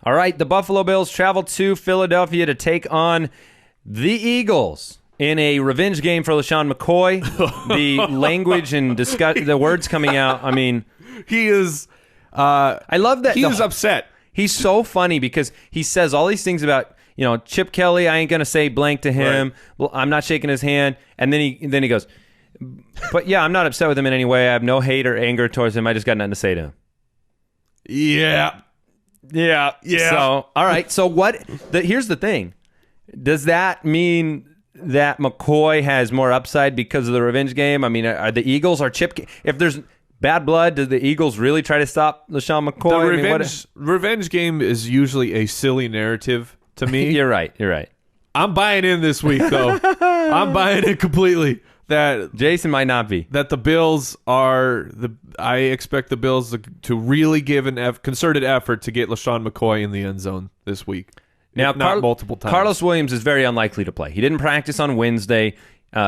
All right, the Buffalo Bills travel to Philadelphia to take on the Eagles in a revenge game for LeSean McCoy. The language and the words coming out, I mean... He is... I love that. He is upset. He's so funny because he says all these things about, Chip Kelly, I ain't going to say blank to him. Right. Well, I'm not shaking his hand. And then he goes, but yeah, I'm not upset with him in any way. I have no hate or anger towards him. I just got nothing to say to him. Yeah. So, all right. So here's the thing. Does that mean that McCoy has more upside because of the revenge game? I mean, are the Eagles, if there's bad blood, do the Eagles really try to stop LeSean McCoy? The revenge game is usually a silly narrative to me. You're right. I'm buying in this week, though. I'm buying in completely. That Jason might not be. That the Bills I expect the Bills to really give an concerted effort to get LeSean McCoy in the end zone this week. Now, not multiple times. Carlos Williams is very unlikely to play. He didn't practice on Wednesday.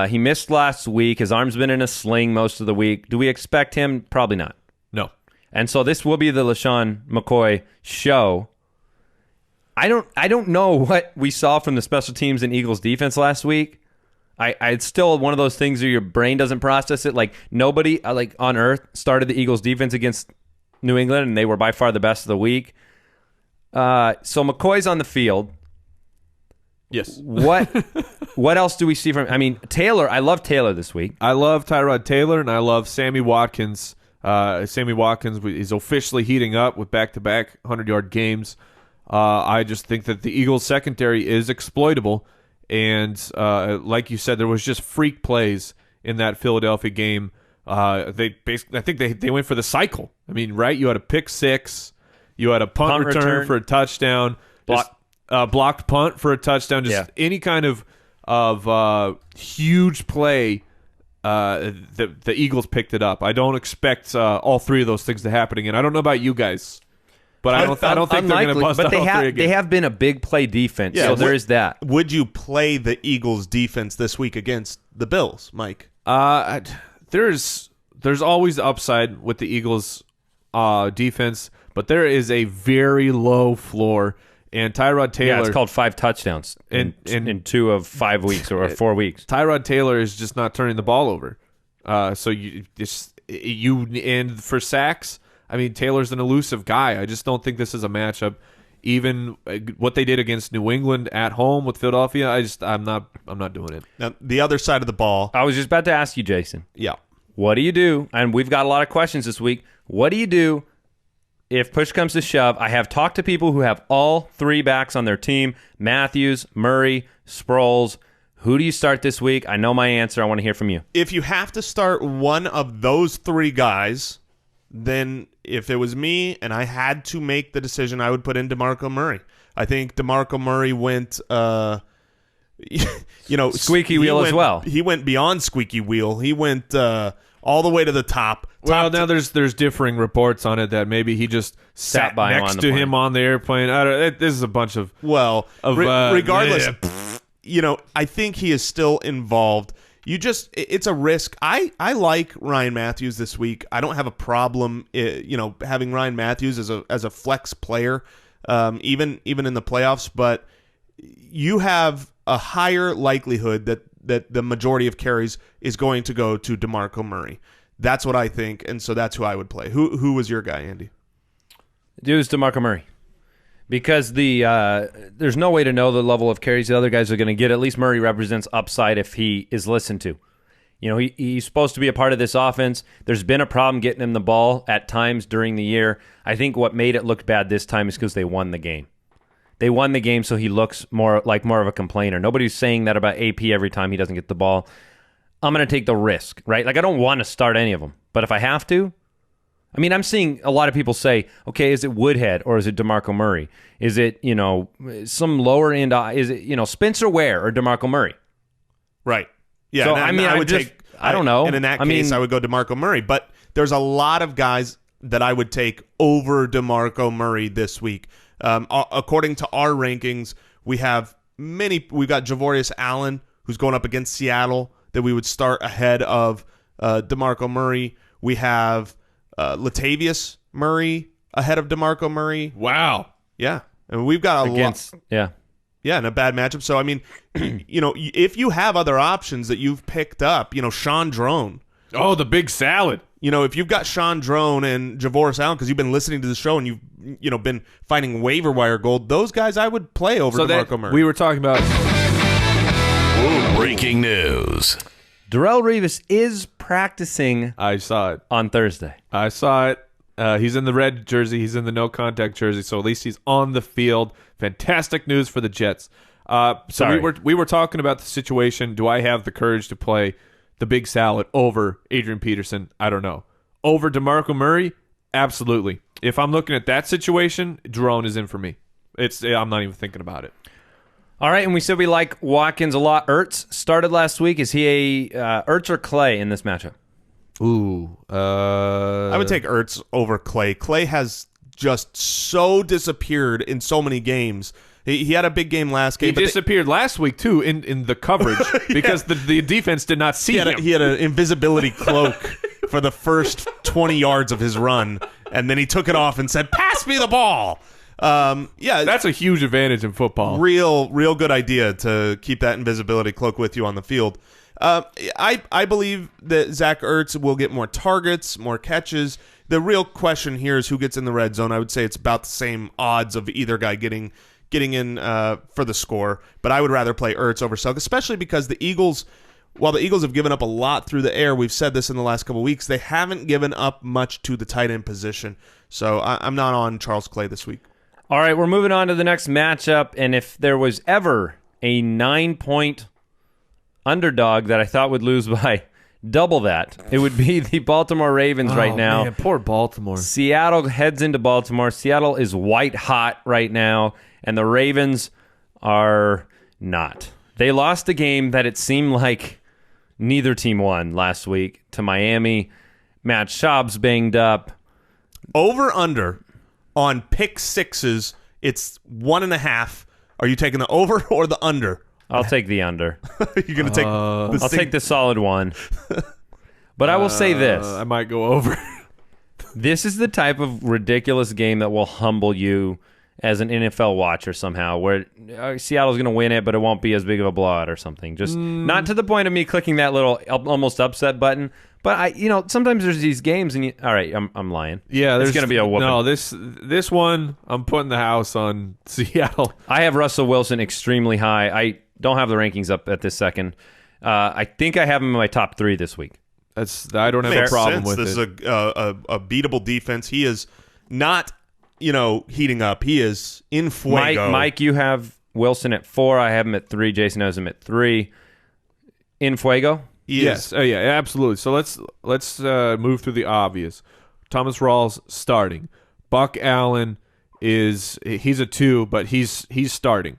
He missed last week. His arm's been in a sling most of the week. Do we expect him? Probably not. No. And so this will be the LeSean McCoy show. I don't know what we saw from the special teams and Eagles defense last week. It's still one of those things where your brain doesn't process it. Like, nobody on earth started the Eagles defense against New England, and they were by far the best of the week. So McCoy's on the field. Yes. What else do we see from? I mean, Taylor. I love Taylor this week. I love Tyrod Taylor, and I love Sammy Watkins. Sammy Watkins is officially heating up with back-to-back 100-yard games. I just think that the Eagles' secondary is exploitable. And like you said, there was just freak plays in that Philadelphia game. I think they went for the cycle. I mean, right? You had a pick six, you had a punt return for a touchdown, blocked punt for a touchdown. Just any kind of huge play. The Eagles picked it up. I don't expect all three of those things to happen again. I don't know about you guys. But I don't think they're going to bust out all three again. They have been a big play defense, so there is that. Would you play the Eagles defense this week against the Bills, Mike? There's always upside with the Eagles defense, but there is a very low floor. And Tyrod Taylor... Yeah, it's called 5 touchdowns in 2 of 5 weeks or 4 weeks. Tyrod Taylor is just not turning the ball over. So and for sacks... I mean, Taylor's an elusive guy. I just don't think this is a matchup. Even what they did against New England at home with Philadelphia, I'm not doing it. Now, the other side of the ball. I was just about to ask you, Jason. Yeah. What do you do? And we've got a lot of questions this week. What do you do if push comes to shove? I have talked to people who have all 3 backs on their team: Matthews, Murray, Sproles. Who do you start this week? I know my answer. I want to hear from you. If you have to start one of those 3 guys, then if it was me and I had to make the decision, I would put in DeMarco Murray. I think DeMarco Murray went, squeaky wheel as well. He went beyond squeaky wheel. He went all the way to the top. Well, now there's differing reports on it that maybe he just sat by next to him on the airplane. This is a bunch of regardless. I think he is still involved. It's a risk. I like Ryan Matthews this week. I don't have a problem, having Ryan Matthews as a flex player, even in the playoffs. But you have a higher likelihood that the majority of carries is going to go to DeMarco Murray. That's what I think, and so that's who I would play. Who was your guy, Andy? It was DeMarco Murray. Because there's no way to know the level of carries the other guys are going to get. At least Murray represents upside if he is listened to. He's supposed to be a part of this offense. There's been a problem getting him the ball at times during the year. I think what made it look bad this time is because they won the game. They won the game, so he looks more of a complainer. Nobody's saying that about AP every time he doesn't get the ball. I'm going to take the risk, right? Like, I don't want to start any of them, but if I have to, I mean, I'm seeing a lot of people say, okay, is it Woodhead or is it DeMarco Murray? Is it, some lower end, is it, Spencer Ware or DeMarco Murray? Right. Yeah. So, I don't know. And in that case, I would go DeMarco Murray. But there's a lot of guys that I would take over DeMarco Murray this week. According to our rankings, we've got Javorius Allen, who's going up against Seattle, that we would start ahead of DeMarco Murray. We have Latavius Murray ahead of DeMarco Murray. Wow. Yeah. And we've got a lot. Yeah, in a bad matchup. So, I mean, if you have other options that you've picked up, Shaun Draughn. Oh, the big salad. If you've got Shaun Draughn and Giovani Bernard, because you've been listening to the show and you've been finding waiver wire gold, those guys I would play over DeMarco Murray. We were talking about breaking news. Darrelle Revis is practicing. I saw it on Thursday. I saw it. He's in the red jersey. He's in the no contact jersey. So at least he's on the field. Fantastic news for the Jets. We were talking about the situation. Do I have the courage to play the big salad over Adrian Peterson? I don't know. Over DeMarco Murray? Absolutely. If I'm looking at that situation, Draughn is in for me. I'm not even thinking about it. All right, and we said we like Watkins a lot. Ertz started last week. Is he a Ertz or Clay in this matchup? Ooh. I would take Ertz over Clay. Clay has just so disappeared in so many games. He had a big game last game. He disappeared last week, too, in the coverage because the defense did not see him. He had an invisibility cloak for the first 20 yards of his run, and then he took it off and said, "Pass me the ball." That's a huge advantage in football. Real good idea to keep that invisibility cloak with you on the field. I believe that Zach Ertz will get more targets, more catches. The real question here is who gets in the red zone. I would say it's about the same odds of either guy getting in for the score, but I would rather play Ertz over Sugg, especially because the Eagles, while the Eagles have given up a lot through the air, we've said this in the last couple of weeks, they haven't given up much to the tight end position. So I'm not on Charles Clay this week. All right, we're moving on to the next matchup, and if there was ever a 9-point underdog that I thought would lose by double that, it would be the Baltimore Ravens right now. Man, poor Baltimore. Seattle heads into Baltimore. Seattle is white hot right now, and the Ravens are not. They lost a game that it seemed like neither team won last week to Miami. Matt Schaub's banged up. Over under on pick sixes, it's 1.5. Are you taking the over or the under? I'll take the under. You're going to take I'll take the solid one. But I will say this. I might go over. This is the type of ridiculous game that will humble you as an NFL watcher somehow, where Seattle's going to win it, but it won't be as big of a blowout or something. Just not to the point of me clicking that little almost upset button. But sometimes there's these games, and all right, I'm lying. Yeah, there's going to be a whooping. No, this one, I'm putting the house on Seattle. I have Russell Wilson extremely high. I don't have the rankings up at this second. I think I have him in my top 3 this week. I don't have a problem with it. This is a beatable defense. He is not, heating up. He is in fuego. Mike, you have Wilson at 4. I have him at 3. Jason has him at 3. In fuego. Yes. Oh, yeah, absolutely. So let's move through the obvious. Thomas Rawls starting. Buck Allen he's a 2, but he's starting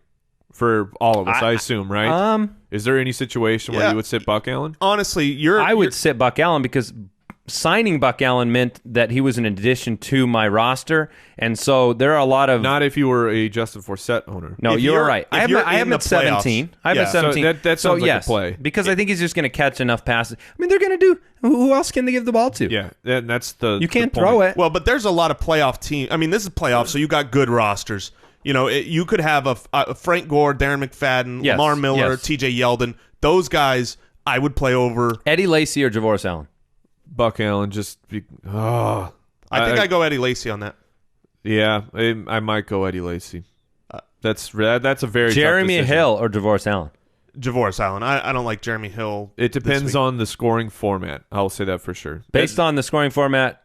for all of us, I assume, right? Is there any situation where you would sit Buck Allen? Honestly, I would sit Buck Allen because signing Buck Allen meant that he was an addition to my roster, and so there are a lot of... Not if you were a Justin Forsett owner. No, you're right. I have him at 17. I have him at 17. So that sounds like a play. Because I think he's just going to catch enough passes. I mean, they're going to do... Who else can they give the ball to? Yeah, that's the... You can't the throw it. Well, but there's a lot of playoff teams. I mean, this is playoffs, so you got good rosters. You could have a Frank Gore, Darren McFadden, Lamar Miller, TJ Yeldon. Those guys I would play over... Eddie Lacy or Javoris Allen? Buck Allen, I think I go Eddie Lacy on that. Yeah, I might go Eddie Lacy. That's a very Jeremy tough decision. Hill or Javoris Allen? Javoris Allen. I don't like Jeremy Hill. It depends on the scoring format. I'll say that for sure. Based on the scoring format,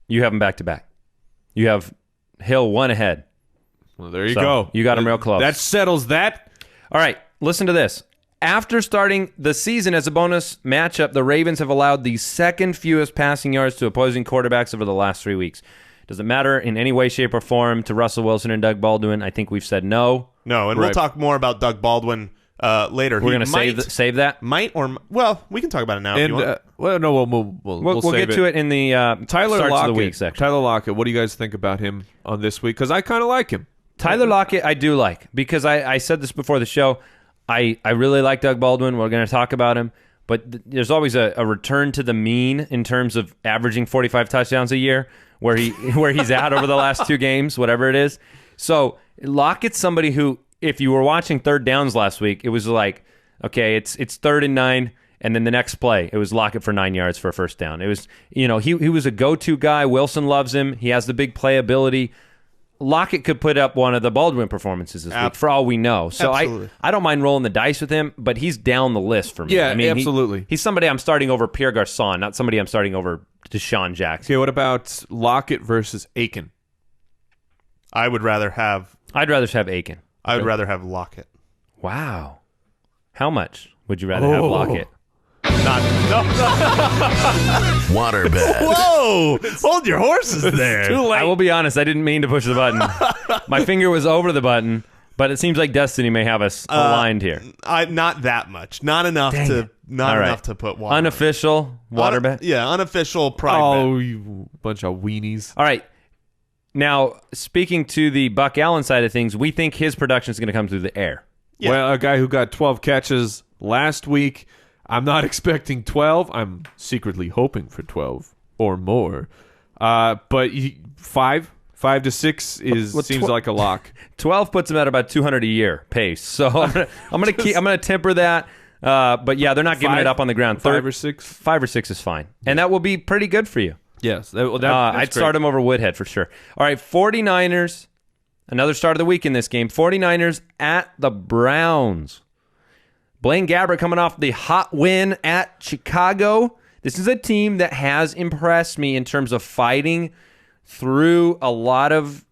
you have them back to back. You have Hill 1 ahead. Well, there you go. You got him real close. That settles that. All right, listen to this. After starting the season as a bonus matchup, the Ravens have allowed the second fewest passing yards to opposing quarterbacks over the last 3 weeks. Does it matter in any way, shape, or form to Russell Wilson and Doug Baldwin? I think we've said no. No, and we'll talk more about Doug Baldwin later. We're going to save that? We can talk about it now if you want. We'll get to it in the Tyler starts Lockett. of the week section. Tyler Lockett, what do you guys think about him on this week? Because I kind of like him. Tyler Lockett, I do like, because I said this before the show. I really like Doug Baldwin. We're going to talk about him. But there's always a return to the mean in terms of averaging 45 touchdowns a year, where he's at over the last 2 games, whatever it is. So Lockett's somebody who, if you were watching third downs last week, it was like, okay, it's 3rd and 9, and then the next play, it was Lockett for 9 yards for a first down. It was, he was a go-to guy. Wilson loves him. He has the big playability. Lockett could put up one of the Baldwin performances this week, for all we know. So I don't mind rolling the dice with him, but he's down the list for me. Yeah, absolutely. He's somebody I'm starting over Pierre Garçon, not somebody I'm starting over Deshaun Jackson. Okay, what about Lockett versus Aiken? I'd rather have Aiken. I would rather have Lockett. Wow. How much would you rather have Lockett? Waterbed. Whoa! Hold your horses there. Too late. I will be honest, I didn't mean to push the button. My finger was over the button, but it seems like destiny may have us aligned here. Not that much. Not enough enough to put water. Unofficial waterbed? Yeah, unofficial pride Oh, bet. you bunch of weenies. All right. Now, speaking to the Buck Allen side of things, we think his production is going to come through the air. Yeah. Well, a guy who got 12 catches last week. I'm not expecting 12. I'm secretly hoping for 12 or more. But 5 to 6 seems like a lock. 12 puts him at about 200 a year pace. So I'm gonna temper that. But yeah, they're not giving it up on the ground. 5 or 6. 5 or 6 is fine, and that will be pretty good for you. Yes, that's I'd start him over Woodhead for sure. All right, 49ers. Another start of the week in this game. 49ers at the Browns. Blaine Gabbert coming off the hot win at Chicago. This is a team that has impressed me in terms of fighting through a lot of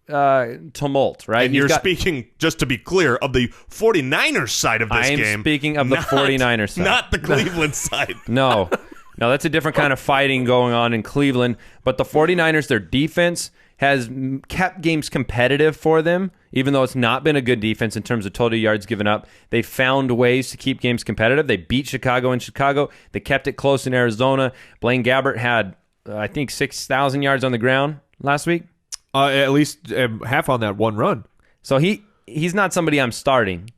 tumult, right? And you're speaking, just to be clear, of the 49ers side of this game. I am speaking of the 49ers side. Not the Cleveland side. No, that's a different kind of fighting going on in Cleveland. But the 49ers, their defense has kept games competitive for them, even though it's not been a good defense in terms of total yards given up. They found ways to keep games competitive. They beat Chicago in Chicago. They kept it close in Arizona. Blaine Gabbert had, I think, 6,000 yards on the ground last week. At least half on that one run. So he's not somebody I'm starting,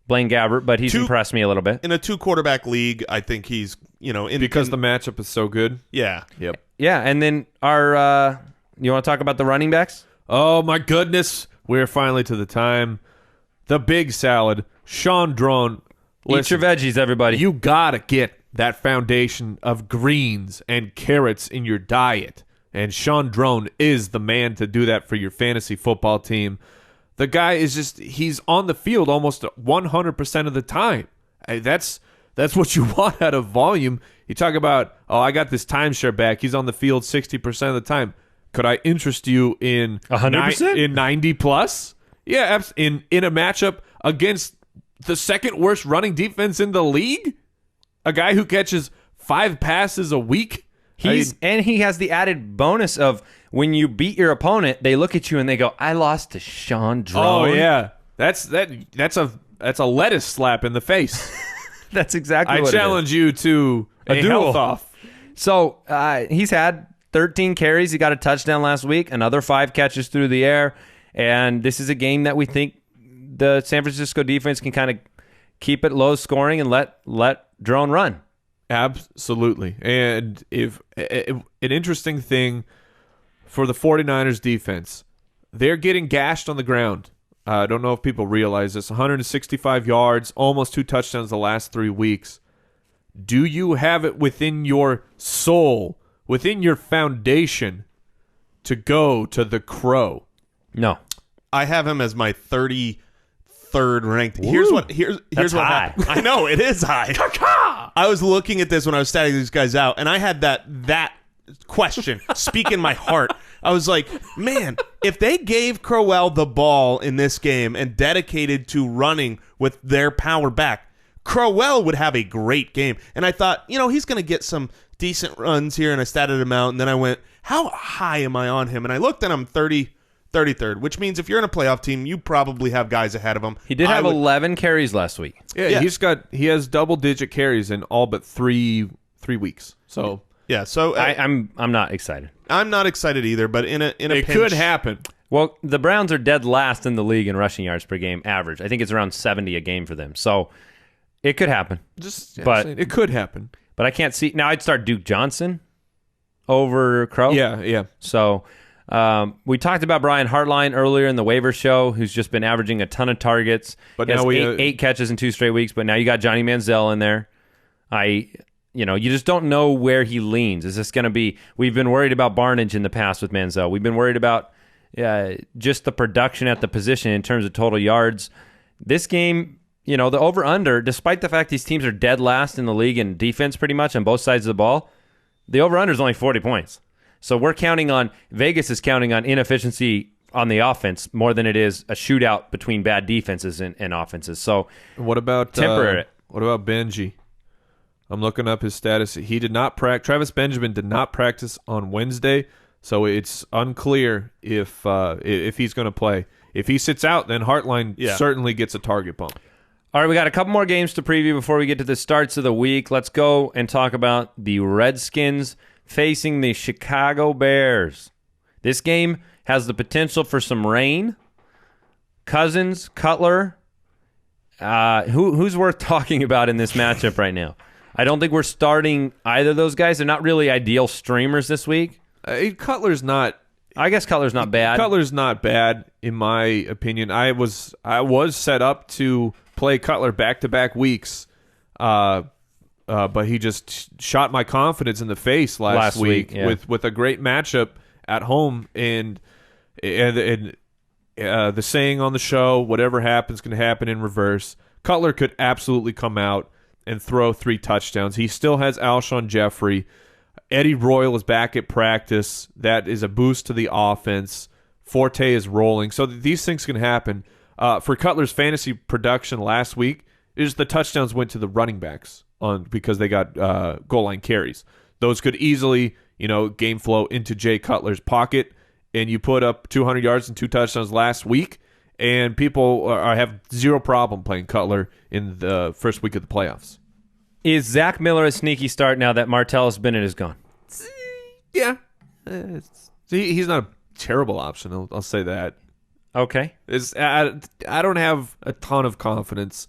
Blaine Gabbert, but he's impressed me a little bit. In a 2-quarterback league, I think he's, because the matchup is so good. Yeah. Yep. Yeah, and then you want to talk about the running backs? Oh, my goodness. We're finally to the time. The big salad. Shaun Draughn. Eat your veggies, everybody. You got to get that foundation of greens and carrots in your diet. And Shaun Draughn is the man to do that for your fantasy football team. The guy is he's on the field almost 100% of the time. That's what you want out of volume. You talk about, I got this timeshare back. He's on the field 60% of the time. Could I interest you in 100%? In 90 plus? Yeah, in a matchup against the second worst running defense in the league? A guy who catches 5 passes a week? And he has the added bonus of when you beat your opponent, they look at you and they go, "I lost to Shaun Draughn." Oh yeah. That's a lettuce slap in the face. That's exactly what I challenge you to a duel. health off. So he's had 13 carries. He got a touchdown last week. Another 5 catches through the air. And this is a game that we think the San Francisco defense can kind of keep it low scoring and let Drone run. Absolutely. And if an interesting thing for the 49ers defense, they're getting gashed on the ground. I don't know if people realize this. 165 yards, almost 2 touchdowns the last 3 weeks. Do you have it within your soul, within your foundation, to go to the Crow? No. I have him as my 33rd ranked. Ooh, here's what that's what high. happened. I know, it is high. I was looking at this when I was statting these guys out, and I had that question speak in my heart. I was like, man, if they gave Crowell the ball in this game and dedicated to running with their power back, Crowell would have a great game. And I thought, he's going to get some decent runs here, and I statted him out. And then I went, how high am I on him? And I looked at him 33rd, which means if you're in a playoff team, you probably have guys ahead of him. He did have 11 carries last week. Yeah, he has double-digit carries in all but three weeks. So yeah, so I'm not excited. I'm not excited either, but in a it pinch, could happen. Well, the Browns are dead last in the league in rushing yards per game average. I think it's around 70 a game for them. So it could happen. But it could happen. But I can't see. Now I'd start Duke Johnson over Crow. Yeah. So We talked about Brian Hartline earlier in the waiver show, who's just been averaging a ton of targets. But he now has eight catches in 2 straight weeks. But now you got Johnny Manziel in there. You just don't know where he leans. Is this going to be? We've been worried about Barnage in the past with Manziel. We've been worried about just the production at the position in terms of total yards. This game, the over-under, despite the fact these teams are dead last in the league in defense pretty much on both sides of the ball, the over-under is only 40 points. So Vegas is counting on inefficiency on the offense more than it is a shootout between bad defenses and offenses. So what about temper it. What about Benji? I'm looking up his status. He did not practice. Travis Benjamin did not practice on Wednesday, so it's unclear if he's going to play. If he sits out, then Hartline certainly gets a target bump. All right, we got a couple more games to preview before we get to the starts of the week. Let's go and talk about the Redskins facing the Chicago Bears. This game has the potential for some rain. Cousins, Cutler, who's worth talking about in this matchup right now? I don't think we're starting either of those guys. They're not really ideal streamers this week. Cutler's not. I guess Cutler's not bad. Cutler's not bad, in my opinion. I was set up to play Cutler back-to-back weeks, but he just shot my confidence in the face last week with a great matchup at home. And the saying on the show, whatever happens can happen in reverse. Cutler could absolutely come out and throw 3 touchdowns. He still has Alshon Jeffrey. Eddie Royal is back at practice. That is a boost to the offense. Forte is rolling. So these things can happen. For Cutler's fantasy production last week, the touchdowns went to the running backs because they got goal line carries. Those could easily, game flow into Jay Cutler's pocket, and you put up 200 yards and 2 touchdowns last week, and people have zero problem playing Cutler in the first week of the playoffs. Is Zach Miller a sneaky start now that Martellus Bennett is gone? Yeah. He's not a terrible option, I'll say that. Okay. I don't have a ton of confidence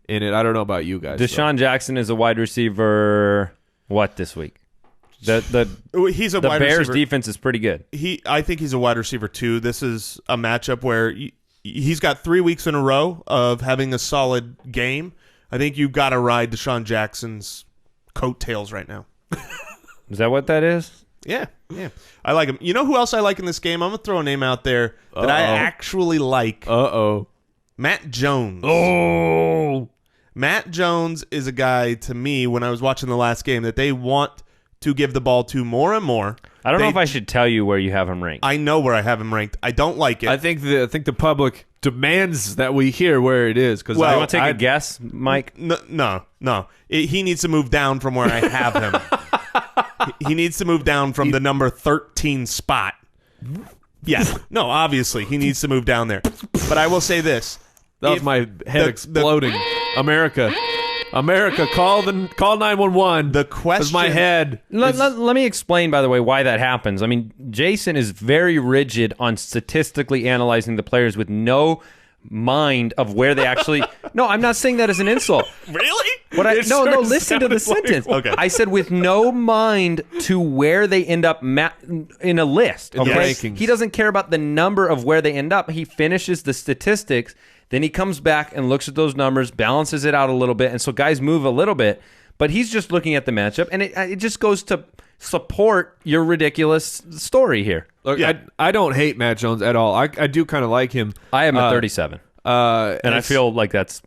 in it. I don't know about you guys. Deshaun Jackson is a wide receiver. What this week? He's a the wide Bears receiver. defense is pretty good. I think he's a wide receiver too. This is a matchup where he's got 3 weeks in a row of having a solid game. I think you've got to ride Deshaun Jackson's coattails right now. Is that what that is? Yeah. I like him. You know who else I like in this game? I'm going to throw a name out there that I actually like. Matt Jones. Oh. Matt Jones is a guy, to me, when I was watching the last game, that they want to give the ball to more and more. I don't know if I should tell you where you have him ranked. I know where I have him ranked. I don't like it. I think the public demands that we hear where it is. You want to take a guess, Mike? No. He needs to move down from where I have him. He needs to move down from the number 13 spot. Yeah. No, obviously, he needs to move down there. But I will say this. That was my head exploding. America, call 911. The question is my head. Let me explain, by the way, why that happens. I mean, Jason is very rigid on statistically analyzing the players with no mind of where they actually. No, I'm not saying that as an insult. Really? Listen to the sentence. Okay. I said with no mind to where they end up in a list. In the Okay, rankings. He doesn't care about the number of where they end up. He finishes the statistics. Then he comes back and looks at those numbers, balances it out a little bit, and so guys move a little bit. But he's just looking at the matchup, and it just goes to support your ridiculous story here. Look, yeah. I don't hate Matt Jones at all. I do kind of like him. I am at 37, and I feel like that's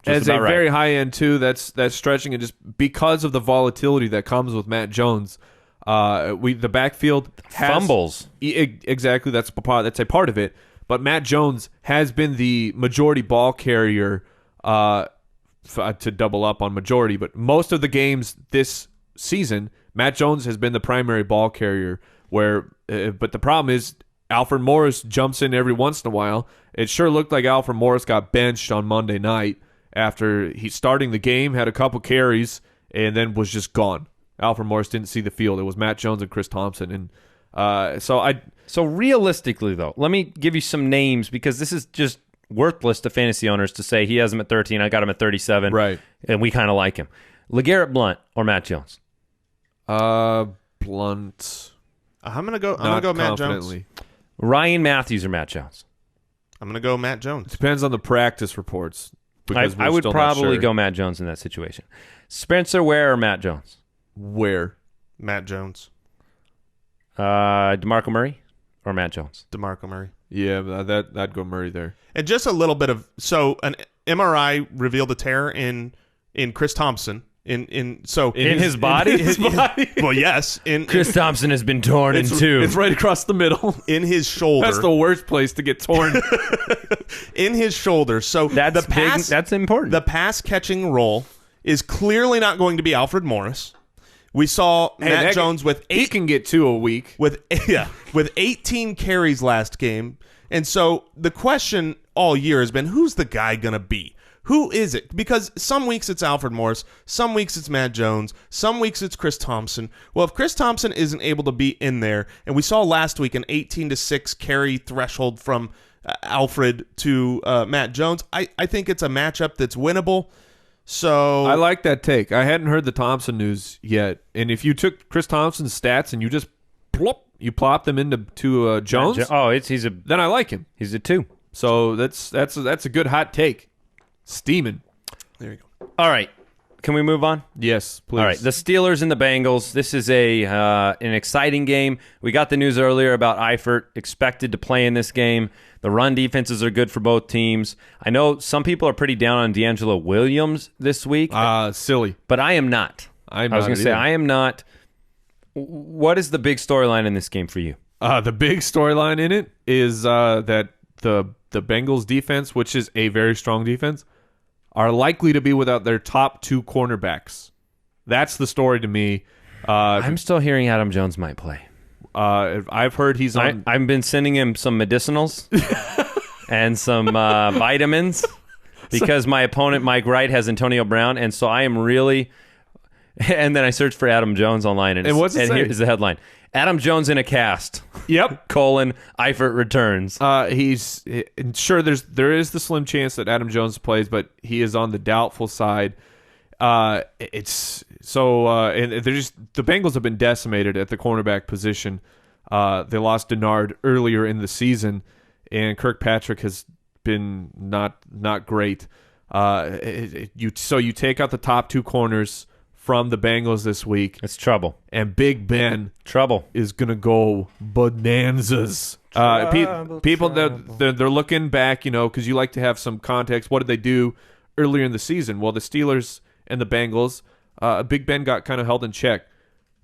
just as about a right. very high end too. That's stretching it just because of the volatility that comes with Matt Jones. The backfield fumbles. Exactly, that's a part of it. But Matt Jones has been the majority ball carrier to double up on majority. But most of the games this season, Matt Jones has been the primary ball carrier. But the problem is Alfred Morris jumps in every once in a while. It sure looked like Alfred Morris got benched on Monday night after he starting the game, had a couple carries, and then was just gone. Alfred Morris didn't see the field. It was Matt Jones and Chris Thompson. And So realistically, though, let me give you some names because this is just worthless to fantasy owners to say he has him at 13, I got him at 37, right? And we kind of like him. LeGarrette Blount or Matt Jones? Blunt. I'm gonna go Matt Jones. Ryan Matthews or Matt Jones? I'm going to go Matt Jones. Depends on the practice reports. I would probably go Matt Jones in that situation. Spencer Ware or Matt Jones? Where? Matt Jones. DeMarco Murray or Matt Jones? DeMarco Murray. Yeah, I'd go Murray there. And just a little bit of an MRI revealed a tear in Chris Thompson. In his body? His body? Well, yes. Chris Thompson has been torn in two. It's right across the middle. In his shoulder. That's the worst place to get torn. In his shoulder. So that's important. The pass catching role is clearly not going to be Alfred Morris. We saw Matt Jones he can get 2 a week with 18 carries last game. And so the question all year has been, who's the guy going to be? Who is it? Because some weeks it's Alfred Morris, some weeks it's Matt Jones, some weeks it's Chris Thompson. Well, if Chris Thompson isn't able to be in there, and we saw last week an 18-6 carry threshold from Alfred to Matt Jones, I think it's a matchup that's winnable. So I like that take. I hadn't heard the Thompson news yet. And if you took Chris Thompson's stats and you just plop them into Jones, then I like him. He's a 2. So that's a good hot take. Steaming. There you go. All right. Can we move on? Yes, please. All right. The Steelers and the Bengals. This is an exciting game. We got the news earlier about Eifert expected to play in this game. The run defenses are good for both teams. I know some people are pretty down on D'Angelo Williams this week. Silly. But I am not. I was going to say, I am not. What is the big storyline in this game for you? The big storyline in it is that the Bengals defense, which is a very strong defense, are likely to be without their top 2 cornerbacks. That's the story to me. I'm still hearing Adam Jones might play. I've heard he's on. I've been sending him some medicinals and some vitamins because my opponent, Mike Wright, has Antonio Brown, and so I am really... And then I searched for Adam Jones online, and what's it say? Here's the headline. Adam Jones in a cast. Yep. Eifert returns. He's sure there is the slim chance that Adam Jones plays, but he is on the doubtful side. It's so and they're just the Bengals have been decimated at the cornerback position. They lost Bernard earlier in the season, and Kirkpatrick has been not great. You take out the top 2 corners from the Bengals this week. It's trouble. And Big Ben is going to go bonanzas. People, they're looking back, because you like to have some context. What did they do earlier in the season? Well, the Steelers and the Bengals, Big Ben got kind of held in check.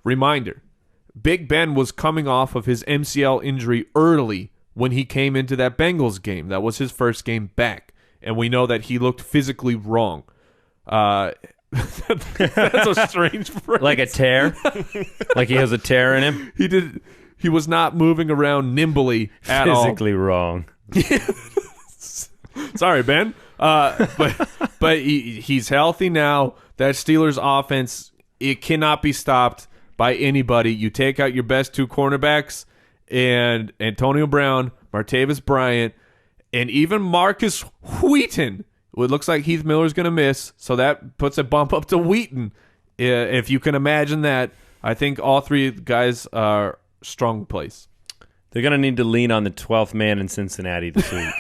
Reminder, Big Ben was coming off of his MCL injury early when he came into that Bengals game. That was his first game back. And we know that he looked physically wrong. That's a strange phrase. Like a tear? Like he has a tear in him? He was not moving around nimbly at all. Physically wrong. Sorry, Ben. But he's healthy now. That Steelers offense, it cannot be stopped by anybody. You take out your best 2 cornerbacks and Antonio Brown, Martavis Bryant, and even Marcus Wheaton. It looks like Heath Miller's going to miss, so that puts a bump up to Wheaton. If you can imagine that, I think all 3 guys are strong place. They're going to need to lean on the 12th man in Cincinnati this week.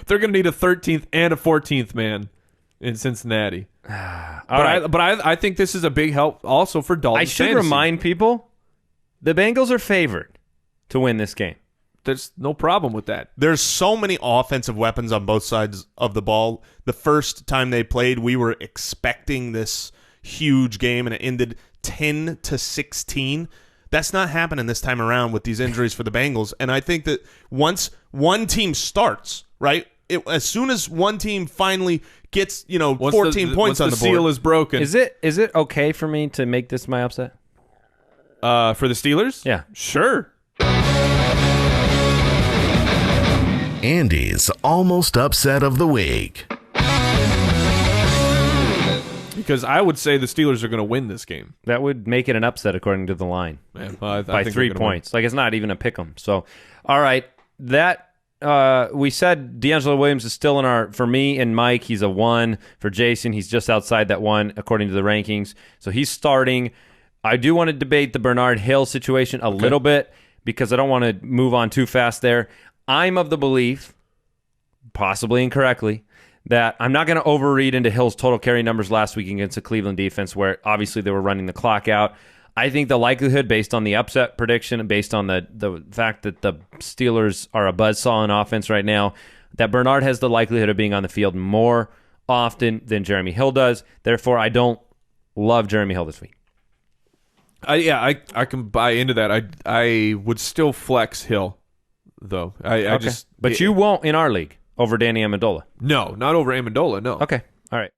They're going to need a 13th and a 14th man in Cincinnati. I think this is a big help also for Dalton. I should remind people, the Bengals are favored to win this game. There's no problem with that. There's so many offensive weapons on both sides of the ball. The first time they played, we were expecting this huge game, and it ended 10-16. That's not happening this time around with these injuries for the Bengals. And I think that once one team starts, right, as soon as one team finally gets 14 points on the board, seal is broken. Is it okay for me to make this my upset? For the Steelers? Yeah. Sure. Andy's almost upset of the week. Because I would say the Steelers are going to win this game. That would make it an upset according to the line. Man, by 3 points. Like, it's not even a pick 'em. So, all right. That we said D'Angelo Williams is still in our, for me and Mike, he's a 1. For Jason, he's just outside that 1 according to the rankings. So he's starting. I do want to debate the Bernard Hill situation a little bit. because I don't want to move on too fast there. I'm of the belief, possibly incorrectly, that I'm not going to overread into Hill's total carry numbers last week against the Cleveland defense, where obviously they were running the clock out. I think the likelihood, based on the upset prediction and based on the fact that the Steelers are a buzzsaw in offense right now, that Bernard has the likelihood of being on the field more often than Jeremy Hill does. Therefore, I don't love Jeremy Hill this week. I can buy into that. I would still flex Hill, though. But you won't in our league over Danny Amendola. No, not over Amendola, no. Okay. All right.